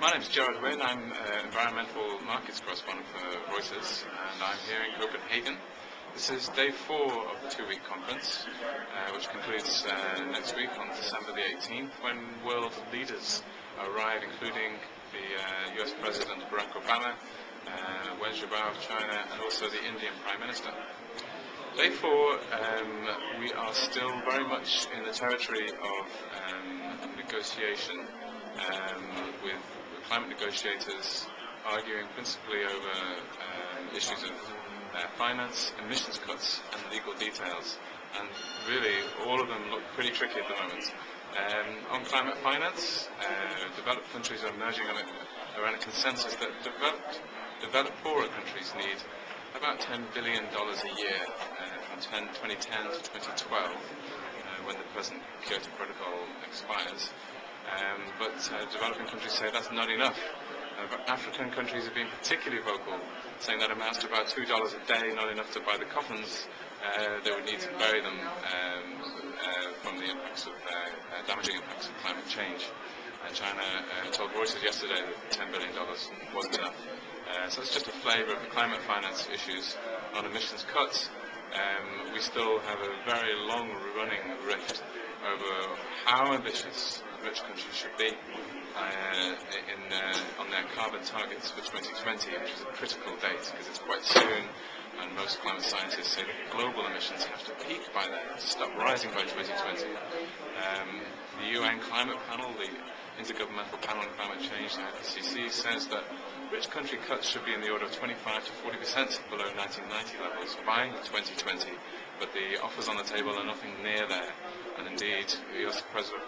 My name is Gerard Wynn. I'm Environmental Markets Correspondent for Reuters, and I'm here in Copenhagen. This is day 4 of the 2-week conference, which concludes next week on December the 18th, when world leaders arrive, including the US President Barack Obama, Wynn of China, and also the Indian Prime Minister. Day 4, we are still very much in the territory of negotiation, with climate negotiators arguing principally over issues of finance, emissions cuts, and legal details. And really, all of them look pretty tricky at the moment. On climate finance, developed countries are merging around a consensus that developed poorer countries need about $10 billion a year from 2010 to 2012, when the present Kyoto Protocol expires. But developing countries say that's not enough. African countries have been particularly vocal, saying that amounts to about $2 a day, not enough to buy the coffins they would need to bury them from the impacts of damaging impacts of climate change. China told Reuters yesterday that $10 billion wasn't enough. So it's just a flavour of the climate finance issues. On emissions cuts, we still have a very long-running rift over how ambitious rich countries should be on their carbon targets for 2020, which is a critical date because it's quite soon, and most climate scientists say that global emissions have to peak by then, to stop rising by 2020. The UN Climate Panel, the Intergovernmental Panel on Climate Change, the IPCC, says that rich country cuts should be in the order of 25 to 40% below 1990 levels by 2020, but the offers on the table are nothing near there. And indeed, US President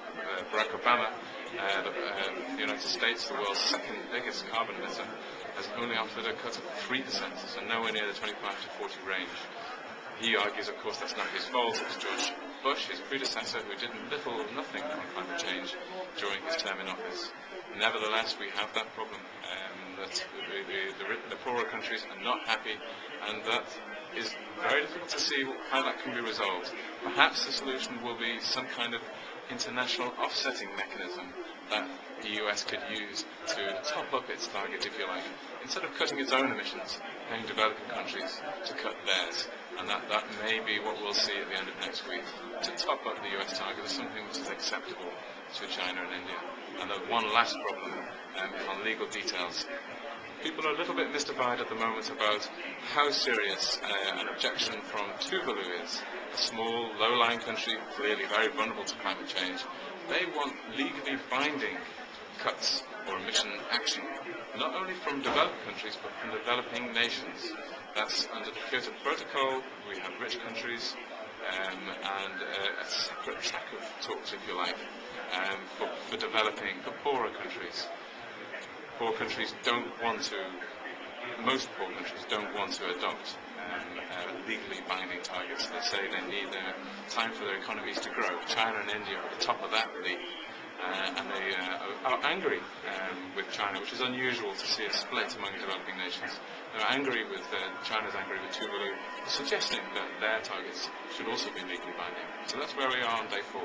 Barack Obama, the United States, the world's second biggest carbon emitter, has only offered a cut of 3%, so nowhere near the 25 to 40 range. He argues, of course, that's not his fault. It was George Bush, his predecessor, who did little or nothing on climate change during his term in office. Nevertheless, we have that problem, that the poorer countries are not happy, and that is very difficult to see how that can be resolved. Perhaps the solution will be some kind of international offsetting mechanism that the US could use to top up its target, if you like. Instead of cutting its own emissions, paying developing countries to cut theirs. And that may be what we'll see at the end of next week, to top up the US target as something which is acceptable to China and India. And the one last problem is on legal details. People are a little bit mystified at the moment about how serious an objection from Tuvalu is. A small, low-lying country, clearly very vulnerable to climate change. They want legally binding cuts or emission action, not only from developed countries, but from developing nations. That's under the Kyoto Protocol. We have rich countries and a separate track of talks, if you like, for developing, for poorer countries. Poor countries don't want to, most poor countries don't want to adopt legally binding targets. They say they need time for their economies to grow. China and India are at the top of that league, and they are angry with China, which is unusual to see a split among developing nations. They're angry with, China's angry with Tuvalu, suggesting that their targets should also be legally binding. So that's where we are on day 4.